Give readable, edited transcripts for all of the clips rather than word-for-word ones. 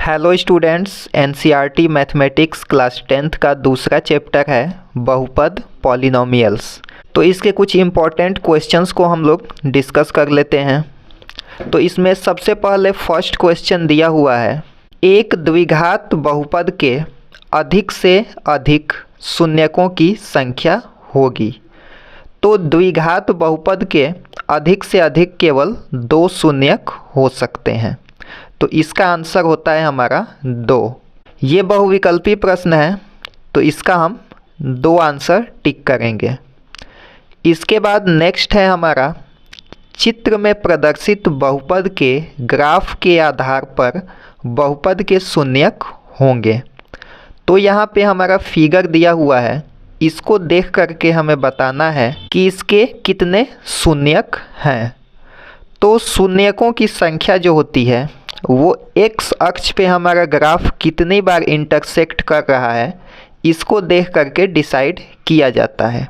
Hello students, NCERT mathematics class 10th का दूसरा chapter है बहुपद पॉलिनोमियल्स। तो इसके कुछ इम्पॉर्टेंट क्वेश्चंस को हम लोग डिस्कस कर लेते हैं। तो इसमें सबसे पहले फर्स्ट क्वेश्चन दिया हुआ है, एक द्विघात बहुपद के अधिक से अधिक शून्यकों की संख्या होगी। तो द्विघात बहुपद के अधिक से अधिक केवल 2 शून्यक हो सकते हैं। तो इसका आंसर होता है हमारा 2। ये बहुविकल्पी प्रश्न है, तो इसका हम 2 आंसर टिक करेंगे। इसके बाद नेक्स्ट है हमारा, चित्र में प्रदर्शित बहुपद के ग्राफ के आधार पर बहुपद के शून्यक होंगे। तो यहाँ पे हमारा फिगर दिया हुआ है, इसको देख करके हमें बताना है कि इसके कितने शून्यक हैं। तो शून्यकों की संख्या जो होती है वो एक्स अक्ष पे हमारा ग्राफ कितनी बार इंटरसेक्ट कर रहा है, इसको देख करके डिसाइड किया जाता है।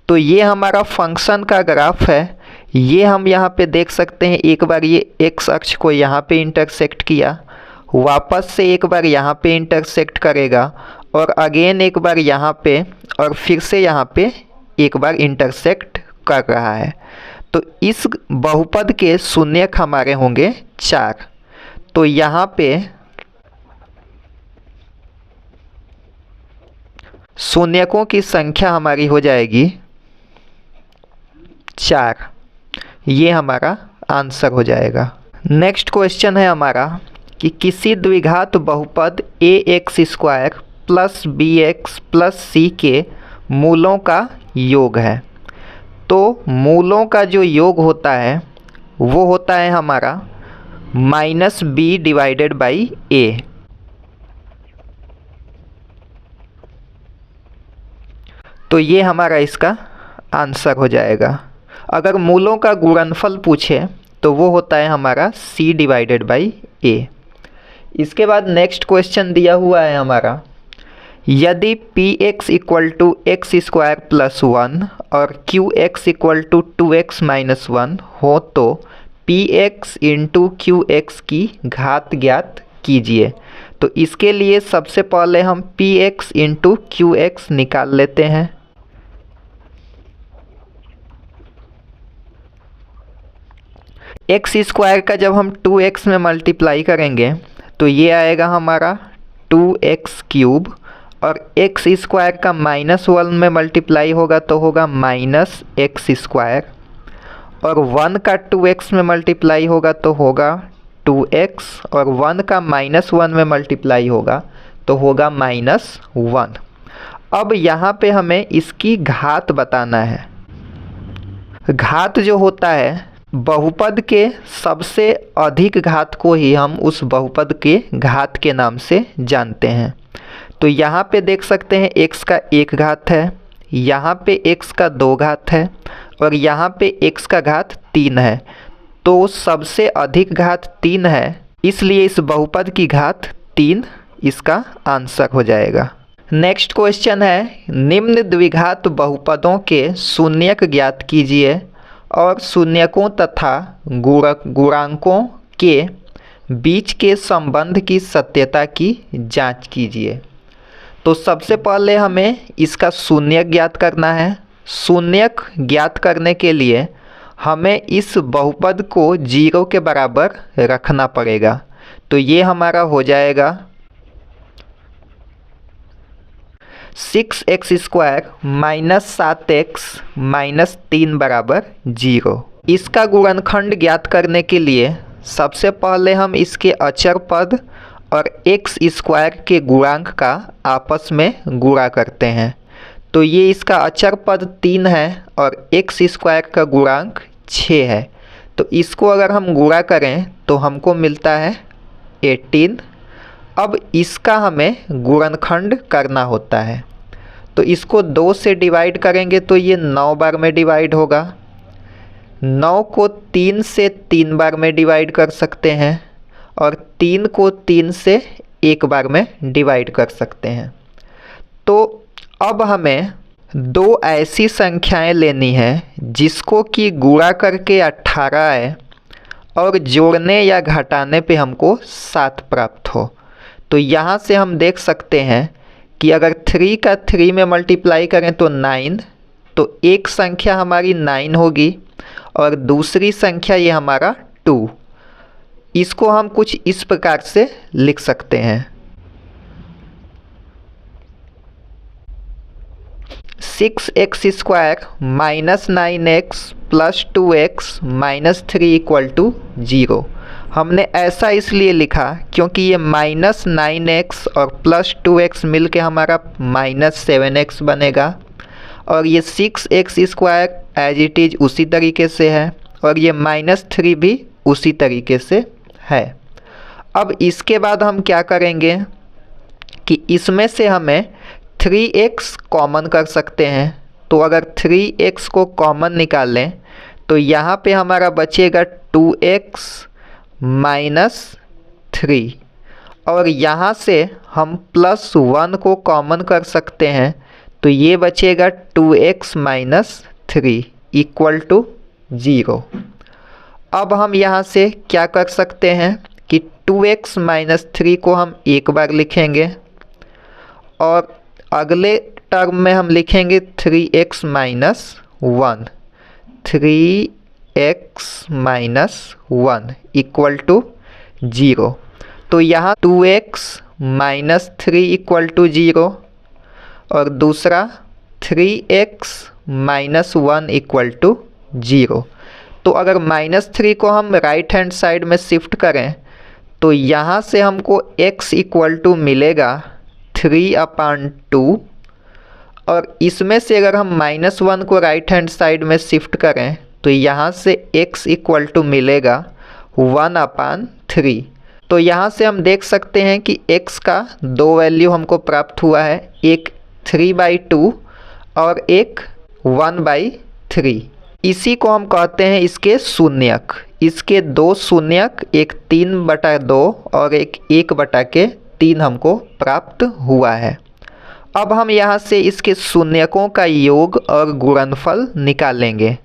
तो ये हमारा फंक्शन का ग्राफ है, ये हम यहाँ पे देख सकते हैं। एक बार ये एक्स अक्ष को यहाँ पे इंटरसेक्ट किया, वापस से एक बार यहाँ पे इंटरसेक्ट करेगा और अगेन एक बार यहाँ पे और फिर से यहाँ पे एक बार इंटरसेक्ट कर रहा है। तो इस बहुपद के शून्यक हमारे होंगे 4। तो यहाँ पे शून्यकों की संख्या हमारी हो जाएगी 4। ये हमारा आंसर हो जाएगा। नेक्स्ट क्वेश्चन है हमारा कि किसी द्विघात बहुपद ax² plus bx plus c के मूलों का योग है। तो मूलों का जो योग होता है वो होता है हमारा -b डिवाइडेड बाई a। तो ये हमारा इसका आंसर हो जाएगा। अगर मूलों का गुणनफल पूछे तो वो होता है हमारा c डिवाइडेड बाई a। इसके बाद नेक्स्ट क्वेश्चन दिया हुआ है हमारा, यदि px equal to x² plus 1 और qx equal to 2x minus 1 हो तो px इंटू qx की घात ज्ञात कीजिए। तो इसके लिए सबसे पहले हम px इंटू qx निकाल लेते हैं। x² का जब हम 2x में मल्टीप्लाई करेंगे तो ये आएगा हमारा 2x³ और x² का -1 में मल्टीप्लाई होगा तो होगा -x² और 1 का 2x में मल्टीप्लाई होगा तो होगा 2x और 1 का -1 में मल्टीप्लाई होगा तो होगा -1। अब यहाँ पे हमें इसकी घात बताना है। घात जो होता है, बहुपद के सबसे अधिक घात को ही हम उस बहुपद के घात के नाम से जानते हैं। तो यहाँ पे देख सकते हैं x का 1 घात है, यहाँ पे x का 2 घात है और यहाँ पे x का घात 3 है। तो सबसे अधिक घात 3 है, इसलिए इस बहुपद की घात 3 इसका आंसर हो जाएगा। नेक्स्ट क्वेश्चन है, निम्न द्विघात बहुपदों के शून्यक ज्ञात कीजिए और शून्यकों तथा गुणांकों के बीच के संबंध की सत्यता की जांच कीजिए। तो सबसे पहले हमें इसका शून्यक ज्ञात करना है। शून्यक ज्ञात करने के लिए हमें इस बहुपद को 0 के बराबर रखना पड़ेगा। तो ये हमारा हो जाएगा 6x² माइनस 7x माइनस 3 बराबर 0। इसका गुणनखंड ज्ञात करने के लिए सबसे पहले हम इसके अचर पद और x² के गुणांक का आपस में गुणा करते हैं। तो ये इसका अचर पद 3 है और x² का गुणांक 6 है। तो इसको अगर हम गुणा करें तो हमको मिलता है 18। अब इसका हमें गुणनखंड करना होता है। तो इसको 2 से डिवाइड करेंगे तो ये 9 बार में डिवाइड होगा। 9 को 3 से 3 बार में डिवाइड कर सकते हैं और 3 को 3 से 1 बार में डिवाइड कर सकते हैं। तो अब हमें 2 ऐसी संख्याएं लेनी है जिसको कि गुणा करके 18 आए और जोड़ने या घटाने पे हमको 7 प्राप्त हो। तो यहाँ से हम देख सकते हैं कि अगर 3 का 3 में मल्टीप्लाई करें तो 9, तो एक संख्या हमारी 9 होगी और दूसरी संख्या ये हमारा 2। इसको हम कुछ इस प्रकार से लिख सकते हैं। 6x² minus 9x plus 2x minus 3 equal to 0। हमने ऐसा इसलिए लिखा क्योंकि ये माइनस 9x और प्लस 2x मिल के हमारा माइनस 7x बनेगा और ये 6x² एज इट इज़ उसी तरीके से है और ये माइनस 3 भी उसी तरीके से है। अब इसके बाद हम क्या करेंगे कि इसमें से हमें 3x कॉमन कर सकते हैं। तो अगर 3x को कॉमन निकालें तो यहाँ पे हमारा बचेगा 2x माइनस 3 और यहाँ से हम प्लस 1 को कॉमन कर सकते हैं तो ये बचेगा 2x माइनस 3 इक्वल टू 0। अब हम यहाँ से क्या कर सकते हैं कि 2x माइनस 3 को हम एक बार लिखेंगे और अगले टर्म में हम लिखेंगे 3x minus 1, 3x minus 1 equal to 0। तो यहाँ 2x माइनस 3 इक्वल टू 0 और दूसरा 3x माइनस 1 इक्वल टू 0। तो अगर माइनस 3 को हम राइट हैंड साइड में शिफ्ट करें तो यहाँ से हमको x इक्वल टू मिलेगा 3/2 और इसमें से अगर हम माइनस 1 को राइट हैंड साइड में शिफ्ट करें तो यहाँ से x इक्वल टू मिलेगा 1/3। तो यहाँ से हम देख सकते हैं कि x का दो वैल्यू हमको प्राप्त हुआ है, एक 3/2 और एक 1/3। इसी को हम कहते हैं इसके शून्यक। इसके दो शून्यक, एक 3/2 और एक 1/3 हमको प्राप्त हुआ है। अब हम यहाँ से इसके शून्यकों का योग और गुणनफल निकालेंगे।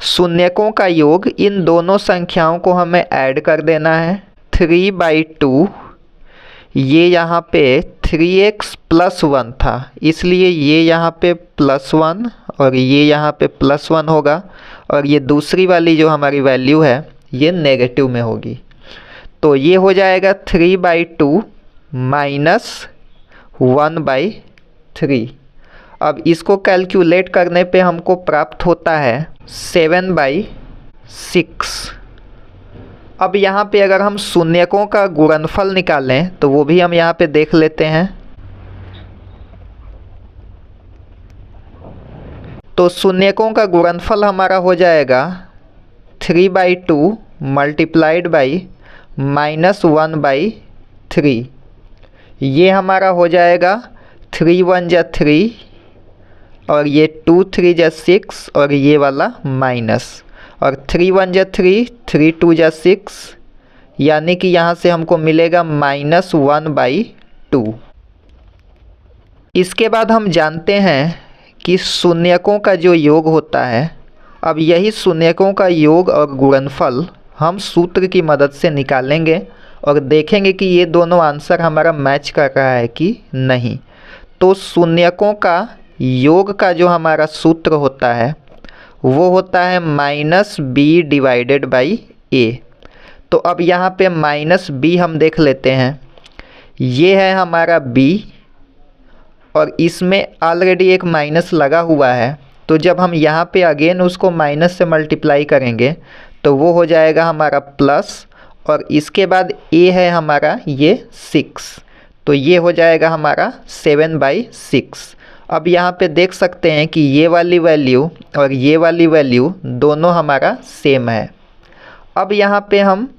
शून्यकों का योग, इन दोनों संख्याओं को हमें ऐड कर देना है। 3/2 ये यहाँ पे 3x प्लस 1 था, इसलिए ये यहाँ पे +1 और ये यहाँ पे +1 होगा और ये दूसरी वाली जो हमारी वैल्यू है ये नेगेटिव में होगी। तो ये हो जाएगा 3/2 माइनस 1/3। अब इसको कैलकुलेट करने पे हमको प्राप्त होता है 7/6। अब यहाँ पे अगर हम शून्यकों का गुणनफल निकालें तो वो भी हम यहाँ पे देख लेते हैं। तो शून्यकों का गुणनफल हमारा हो जाएगा 3/2 मल्टीप्लाइड बाई -1/3। ये हमारा हो जाएगा 3 1 जा 3 और ये 2 3 जा 6 और ये वाला माइनस और 3 1 जा 3, 3 2 जा 6, यानी कि यहाँ से हमको मिलेगा -1/2। इसके बाद हम जानते हैं कि शून्यकों का जो योग होता है, अब यही शून्यकों का योग और गुणनफल हम सूत्र की मदद से निकालेंगे और देखेंगे कि ये दोनों आंसर हमारा मैच कर रहा है कि नहीं। तो शून्यकों का योग का जो हमारा सूत्र होता है वो होता है -b/a। तो अब यहाँ पे -b हम देख लेते हैं, ये है हमारा b और इसमें ऑलरेडी एक माइनस लगा हुआ है। तो जब हम यहाँ पे अगेन उसको माइनस से मल्टीप्लाई करेंगे तो वो हो जाएगा हमारा प्लस और इसके बाद a है हमारा ये 6, तो ये हो जाएगा हमारा 7/6। अब यहाँ पे देख सकते हैं कि ये वाली वैल्यू और ये वाली वैल्यू दोनों हमारा सेम है। अब यहाँ पे हम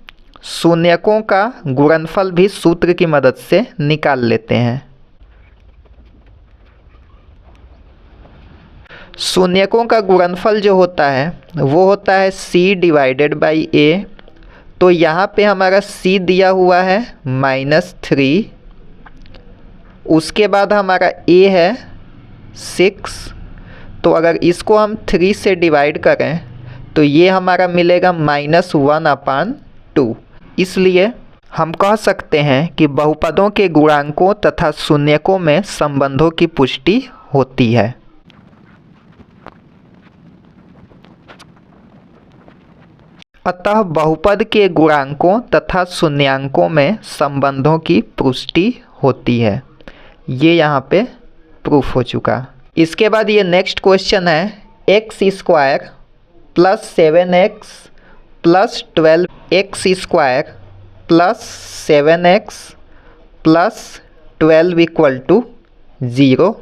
शून्यकों का गुणनफल भी सूत्र की मदद से निकाल लेते हैं। शून्यकों का गुणनफल जो होता है वो होता है c/a। तो यहाँ पे हमारा c दिया हुआ है -3, उसके बाद हमारा a है 6। तो अगर इसको हम 3 से डिवाइड करें तो ये हमारा मिलेगा -1/3। 2। इसलिए हम कह सकते हैं कि बहुपदों के गुणांकों तथा शून्यकों में संबंधों की पुष्टि होती है। अतः बहुपद के गुणांकों तथा शून्यांकों में संबंधों की पुष्टि होती है। ये यहाँ पे प्रूफ हो चुका। इसके बाद ये नेक्स्ट क्वेश्चन है, x square plus 7x plus 12x square plus 7x plus 12 equal to 0।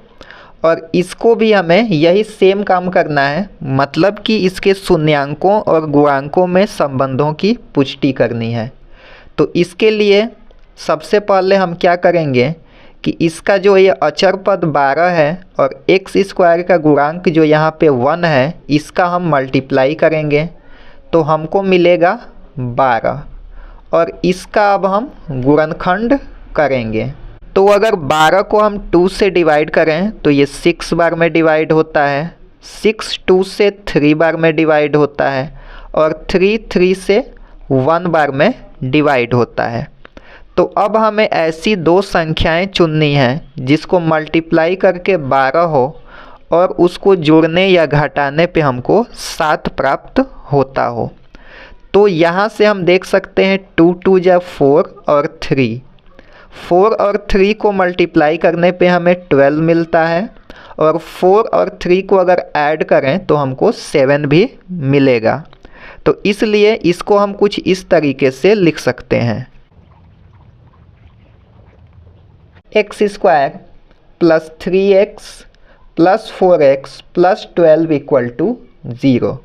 और इसको भी हमें यही सेम काम करना है, मतलब कि इसके शून्यांकों और गुणांकों में संबंधों की पुष्टि करनी है। तो इसके लिए सबसे पहले हम क्या करेंगे कि इसका जो ये अचर पद 12 है और एक्स स्क्वायर का गुणांक जो यहाँ पे 1 है, इसका हम मल्टीप्लाई करेंगे तो हमको मिलेगा 12। और इसका अब हम गुणनखंड करेंगे। तो अगर 12 को हम 2 से डिवाइड करें तो ये 6 बार में डिवाइड होता है, 6 2 से 3 बार में डिवाइड होता है और 3 3 से 1 बार में डिवाइड होता है। तो अब हमें ऐसी दो संख्याएं चुननी हैं जिसको मल्टीप्लाई करके 12 हो और उसको जोड़ने या घटाने पे हमको 7 प्राप्त होता हो। तो यहाँ से हम देख सकते हैं 2 2 जा 4 और 3, 4 और 3 को मल्टीप्लाई करने पे हमें 12 मिलता है और 4 और 3 को अगर ऐड करें तो हमको 7 भी मिलेगा। तो इसलिए इसको हम कुछ इस तरीके से लिख सकते हैं, x square plus 3x plus 4x plus 12 equal to 0।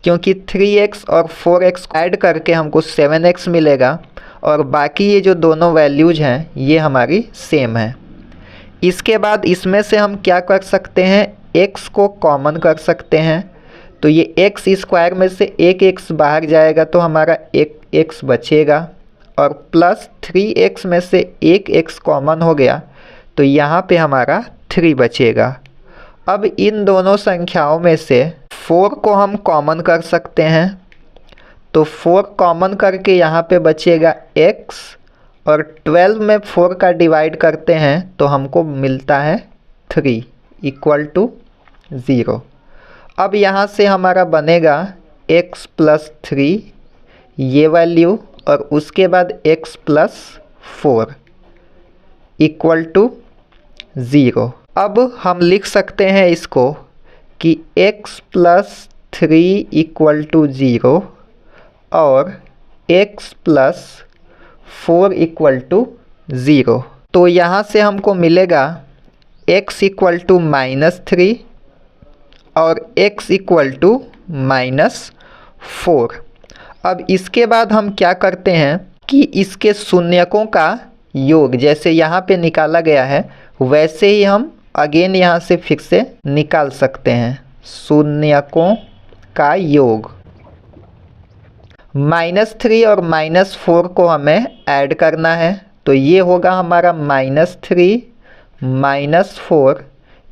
क्योंकि 3x और 4x ऐड करके हमको 7x मिलेगा और बाकी ये जो दोनों वैल्यूज हैं ये हमारी सेम है। इसके बाद इसमें से हम क्या कर सकते हैं, x को कॉमन कर सकते हैं। तो ये एक्स स्क्वायर में से एक x बाहर जाएगा तो हमारा एक x बचेगा और प्लस 3x में से एक x कॉमन हो गया तो यहाँ पे हमारा 3 बचेगा। अब इन दोनों संख्याओं में से 4 को हम कॉमन कर सकते हैं। तो 4 कॉमन करके यहाँ पे बचेगा x और 12 में 4 का डिवाइड करते हैं तो हमको मिलता है 3 इक्वल टू 0। अब यहाँ से हमारा बनेगा x प्लस 3 ये वैल्यू और उसके बाद x प्लस 4 इक्वल टू 0। अब हम लिख सकते हैं इसको कि x प्लस 3 इक्वल टू 0 और x प्लस 4 इक्वल टू 0। तो यहाँ से हमको मिलेगा x इक्वल टू -3 और x इक्वल टू -4। अब इसके बाद हम क्या करते हैं कि इसके शून्यकों का योग जैसे यहाँ पे निकाला गया है वैसे ही हम अगेन यहाँ से फिर से निकाल सकते हैं। शून्यकों का योग -3 और -4 को हमें ऐड करना है तो ये होगा हमारा -3 -4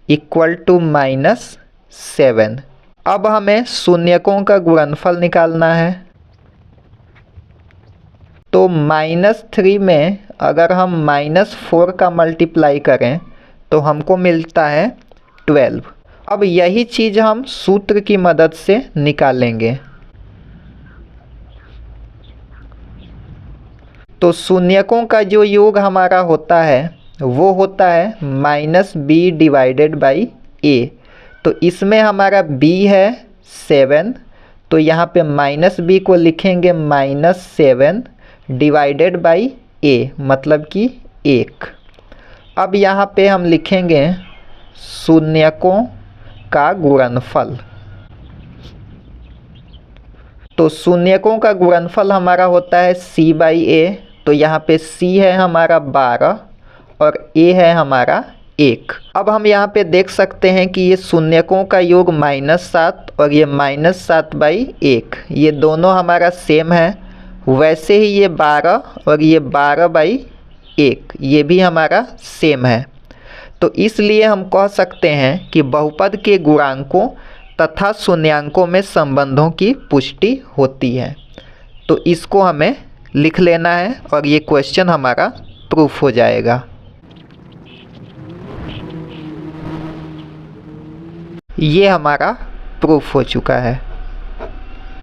इक्वल टू -7। अब हमें शून्यकों का गुणनफल निकालना है। तो -3 में अगर हम -4 का मल्टीप्लाई करें तो हमको मिलता है 12। अब यही चीज़ हम सूत्र की मदद से निकालेंगे। तो शून्यकों का जो योग हमारा होता है वो होता है -b डिवाइडेड बाई a। तो इसमें हमारा b है 7 तो यहाँ पे -b को लिखेंगे -7 डिवाइडेड बाई a मतलब कि 1। अब यहाँ पे हम लिखेंगे शून्यकों का गुणनफल। तो शून्यकों का गुणनफल हमारा होता है c बाई a। तो यहाँ पे c है हमारा 12 और a है हमारा 1। अब हम यहाँ पे देख सकते हैं कि ये शून्यकों का योग -7 और ये -7 बाई 1 ये दोनों हमारा सेम है। वैसे ही ये 12 और ये 12 बाई 1 ये भी हमारा सेम है। तो इसलिए हम कह सकते हैं कि बहुपद के गुणांकों तथा शून्यांकों में संबंधों की पुष्टि होती है। तो इसको हमें लिख लेना है और ये क्वेश्चन हमारा प्रूफ हो जाएगा। ये हमारा प्रूफ हो चुका है।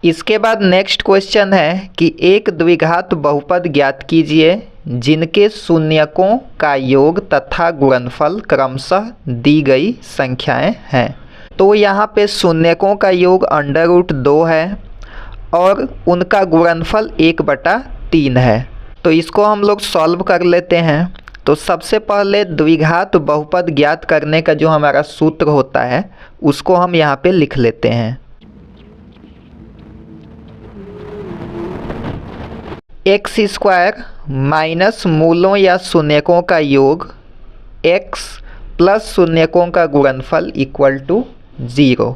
इसके बाद नेक्स्ट क्वेश्चन है कि एक द्विघात बहुपद ज्ञात कीजिए जिनके शून्यकों का योग तथा गुणनफल क्रमशः दी गई संख्याएं हैं। तो यहाँ पे शून्यकों का योग √2 है और उनका गुणनफल 1/3 है। तो इसको हम लोग सॉल्व कर लेते हैं। तो सबसे पहले द्विघात बहुपद ज्ञात करने का जो हमारा सूत्र होता है उसको हम यहाँ पे लिख लेते हैं। x² माइनस मूलों या शून्यकों का योग x प्लस शून्यकों का गुणनफल = 0।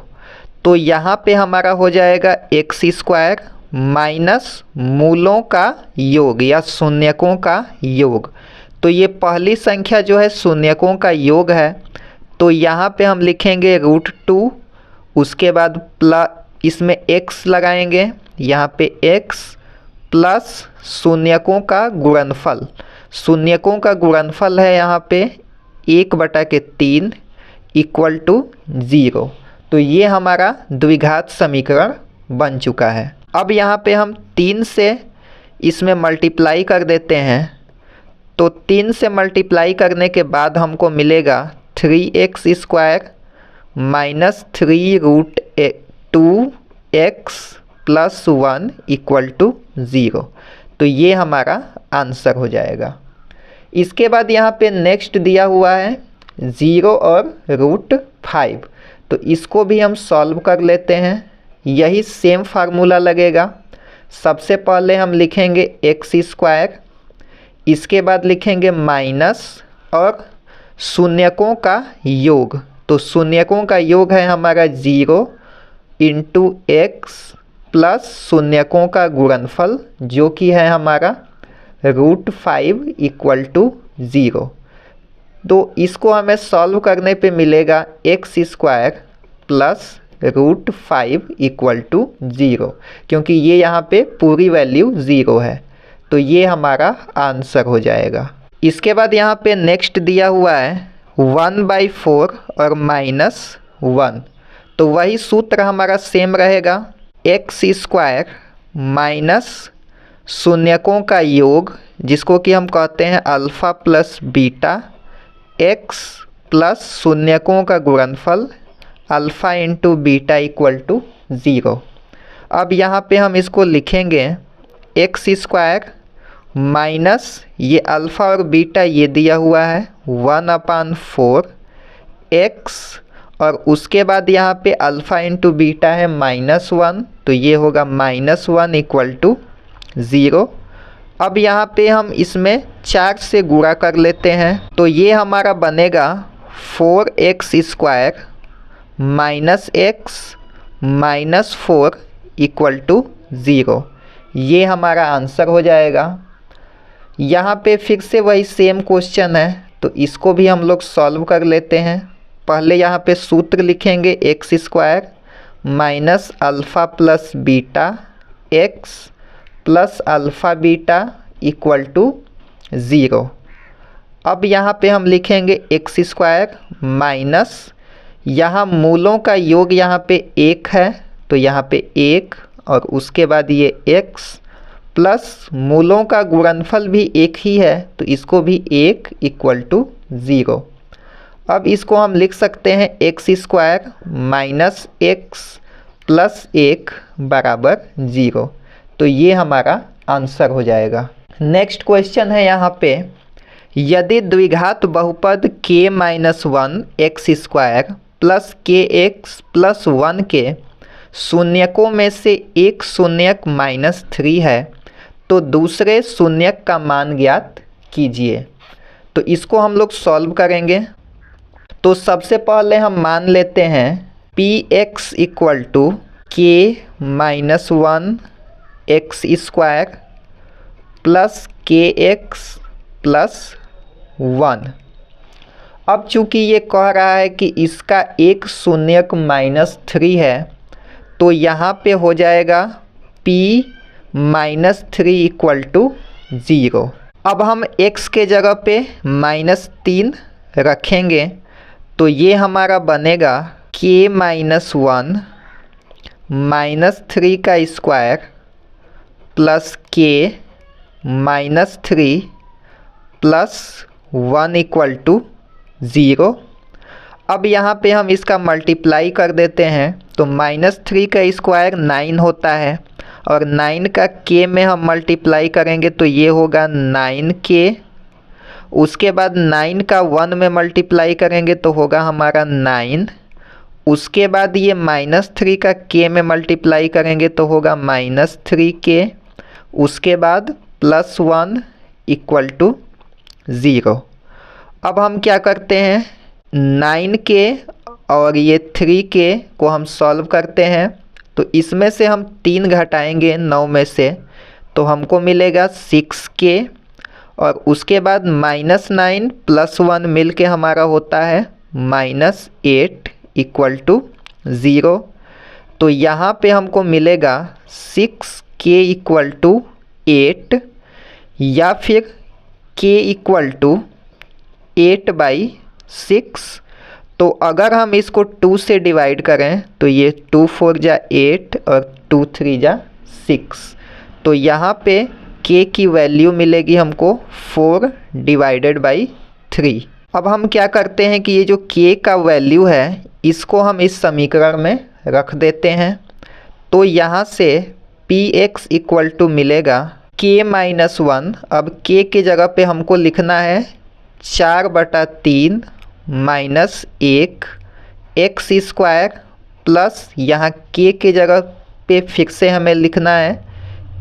तो यहाँ पे हमारा हो जाएगा x² माइनस मूलों का योग या शून्यकों का योग। तो ये पहली संख्या जो है शून्यकों का योग है, तो यहाँ पे हम लिखेंगे √2, उसके बाद प्लस इसमें x लगाएंगे, यहाँ पे x प्लस शून्यकों का गुणनफल। शून्यकों का गुणनफल है यहाँ पे 1/3 = 0। तो ये हमारा द्विघात समीकरण बन चुका है। अब यहाँ पे हम 3 से इसमें मल्टीप्लाई कर देते हैं। तो 3 से मल्टीप्लाई करने के बाद हमको मिलेगा 3x² माइनस 3√2x प्लस 1 = 0। तो ये हमारा आंसर हो जाएगा। इसके बाद यहाँ पे नेक्स्ट दिया हुआ है 0 और √5। तो इसको भी हम सॉल्व कर लेते हैं। यही सेम फार्मूला लगेगा। सबसे पहले हम लिखेंगे x², इसके बाद लिखेंगे माइनस और शून्यकों का योग। तो शून्यकों का योग है हमारा 0 × x प्लस शून्यकों का गुणनफल जो कि है हमारा √5 = 0। तो इसको हमें सॉल्व करने पे मिलेगा x² प्लस √5 = 0, क्योंकि ये यहाँ पे पूरी वैल्यू 0 है। तो ये हमारा आंसर हो जाएगा। इसके बाद यहाँ पे नेक्स्ट दिया हुआ है 1/4 और -1। तो वही सूत्र हमारा सेम रहेगा, x² माइनस शून्यकों का योग जिसको कि हम कहते हैं alpha plus beta, x plus शून्यकों का गुणनफल अल्फ़ा × बीटा = 0। अब यहाँ पे हम इसको लिखेंगे x² माइनस ये अल्फ़ा और बीटा ये दिया हुआ है 1/4 x और उसके बाद यहाँ पे अल्फ़ा × बीटा है -1, तो ये होगा -1 = 0। अब यहाँ पे हम इसमें 4 से गुणा कर लेते हैं। तो ये हमारा बनेगा 4x² माइनस x माइनस 4 = 0। ये हमारा आंसर हो जाएगा। यहाँ पे फिर से वही सेम क्वेश्चन है, तो इसको भी हम लोग सॉल्व कर लेते हैं। पहले यहाँ पे सूत्र लिखेंगे x² minus alpha plus beta x plus alpha beta = 0। अब यहाँ पे हम लिखेंगे x² माइनस यहाँ मूलों का योग यहाँ पे 1 है, तो यहाँ पे 1 और उसके बाद ये x प्लस मूलों का गुणनफल भी 1 ही है, तो इसको भी 1 = 0। अब इसको हम लिख सकते हैं x² माइनस x प्लस 1 = 0। तो ये हमारा आंसर हो जाएगा। नेक्स्ट क्वेश्चन है यहाँ पे, यदि द्विघात बहुपद k-1 x² plus kx plus 1 के शून्यकों में से एक शून्यक -3 है तो दूसरे शून्यक का मान ज्ञात कीजिए। तो इसको हम लोग सॉल्व करेंगे। तो सबसे पहले हम मान लेते हैं px = k-1 x² plus kx plus 1। अब चूंकि ये कह रहा है कि इसका एक शून्यक -3 है, तो यहाँ पे हो जाएगा p -3 इक्वल टू 0। अब हम x के जगह पे -3 रखेंगे तो ये हमारा बनेगा k - 1 -3 का square plus k -3 plus 1 equal to 0। अब यहाँ पे हम इसका मल्टीप्लाई कर देते हैं तो -3 का स्क्वायर 9 होता है और 9 का k में हम मल्टीप्लाई करेंगे तो ये होगा 9k। उसके बाद 9 का 1 में मल्टीप्लाई करेंगे तो होगा हमारा 9। उसके बाद ये -3 का k में मल्टीप्लाई करेंगे तो होगा -3k। उसके बाद +1 इक्वल टू 0। अब हम क्या करते हैं, 9k और ये 3k को हम सॉल्व करते हैं तो इसमें से हम 3 घटाएंगे 9 में से तो हमको मिलेगा 6k। और उसके बाद -9 + 1 मिल के हमारा होता है -8 इक्वल टू 0। तो यहाँ पे हमको मिलेगा 6k इक्वल टू 8 या फिर k इक्वल टू 8/6। तो अगर हम इसको 2 से डिवाइड करें तो ये 2 4 जा 8 और 2 3 जा 6। तो यहाँ पे k की वैल्यू मिलेगी हमको 4/3। अब हम क्या करते हैं कि ये जो k का वैल्यू है इसको हम इस समीकरण में रख देते हैं। तो यहाँ से px इक्वल टू मिलेगा k - 1। अब k की जगह पे हमको लिखना है 4/3 -1 x स्क्वायर प्लस यहाँ k के जगह पे फिर से हमें लिखना है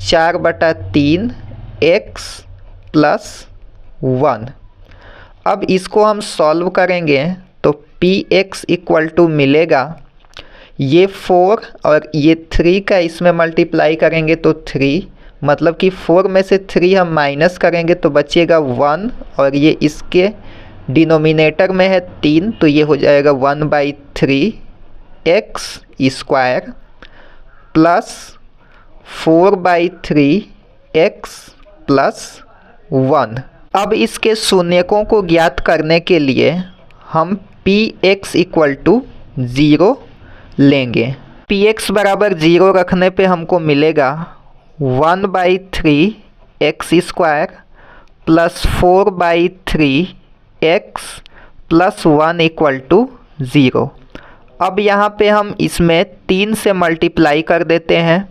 4/3 x प्लस 1। अब इसको हम सॉल्व करेंगे तो px इक्वल टू मिलेगा ये 4 और ये 3 का इसमें मल्टीप्लाई करेंगे तो 3, मतलब कि 4 में से 3 हम माइनस करेंगे तो बचेगा 1 और ये इसके डिनोमिनेटर में है 3 तो ये हो जाएगा 1/3 x square plus 4/3 x plus 1। अब इसके शून्यकों को ज्ञात करने के लिए हम px इक्वल टू 0 लेंगे। px बराबर 0 रखने पे हमको मिलेगा 1/3 x square plus 4/3 x plus 1 equal to 0। अब यहाँ पे हम इसमें 3 से मल्टीप्लाई कर देते हैं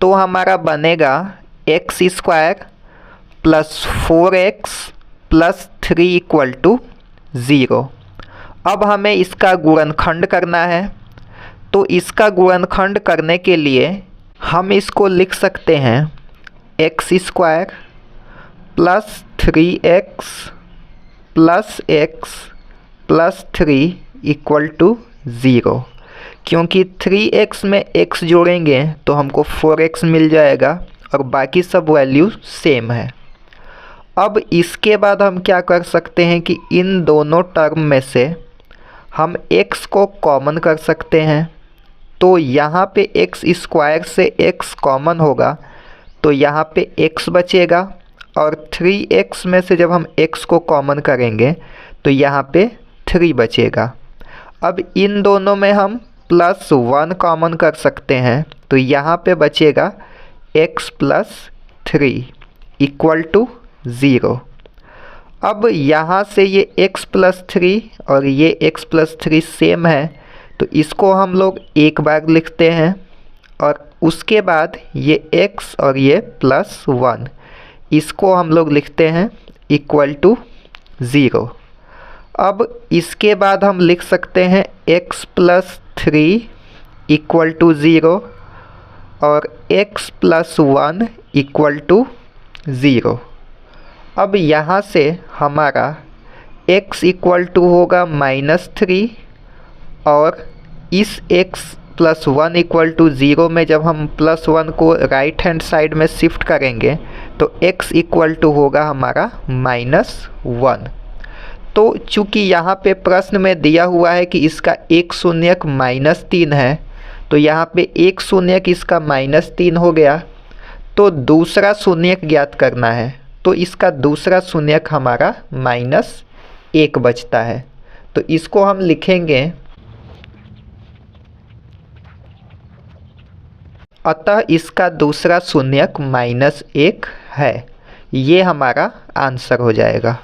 तो हमारा बनेगा x square plus 4x plus 3 equal to 0। अब हमें इसका गुणनखंड करना है तो इसका गुणनखंड करने के लिए हम इसको लिख सकते हैं x square plus 3x plus x plus 3 equal to 0। क्योंकि 3x में x जोड़ेंगे तो हमको 4x मिल जाएगा और बाकी सब वैल्यू सेम है। अब इसके बाद हम क्या कर सकते हैं कि इन दोनों टर्म में से हम x को कॉमन कर सकते हैं। तो यहाँ पे x स्क्वायर से x कॉमन होगा तो यहाँ पे x बचेगा और 3x में से जब हम x को कॉमन करेंगे तो यहाँ पे 3 बचेगा। अब इन दोनों में हम +1 कॉमन कर सकते हैं तो यहाँ पे बचेगा x प्लस 3 इक्वल टू 0। अब यहाँ से ये x प्लस 3 और ये x प्लस 3 सेम है तो इसको हम लोग एक बार लिखते हैं और उसके बाद ये x और ये +1 इसको हम लोग लिखते हैं इक्वल टू 0। अब इसके बाद हम लिख सकते हैं x प्लस 3 इक्वल टू 0 और x प्लस 1 इक्वल टू 0। अब यहाँ से हमारा x इक्वल टू होगा -3 और इस x प्लस 1 इक्वल टू 0 में जब हम +1 को राइट हैंड साइड में शिफ्ट करेंगे तो x इक्वल टू होगा हमारा -1। तो चूँकि यहाँ पे प्रश्न में दिया हुआ है कि इसका एक शून्यक -3 है तो यहाँ पे एक शून्यक इसका -3 हो गया। तो दूसरा शून्यक ज्ञात करना है, तो इसका दूसरा शून्यक हमारा -1 बचता है। तो इसको हम लिखेंगे, अतः इसका दूसरा शून्यक -1 है। ये हमारा आंसर हो जाएगा।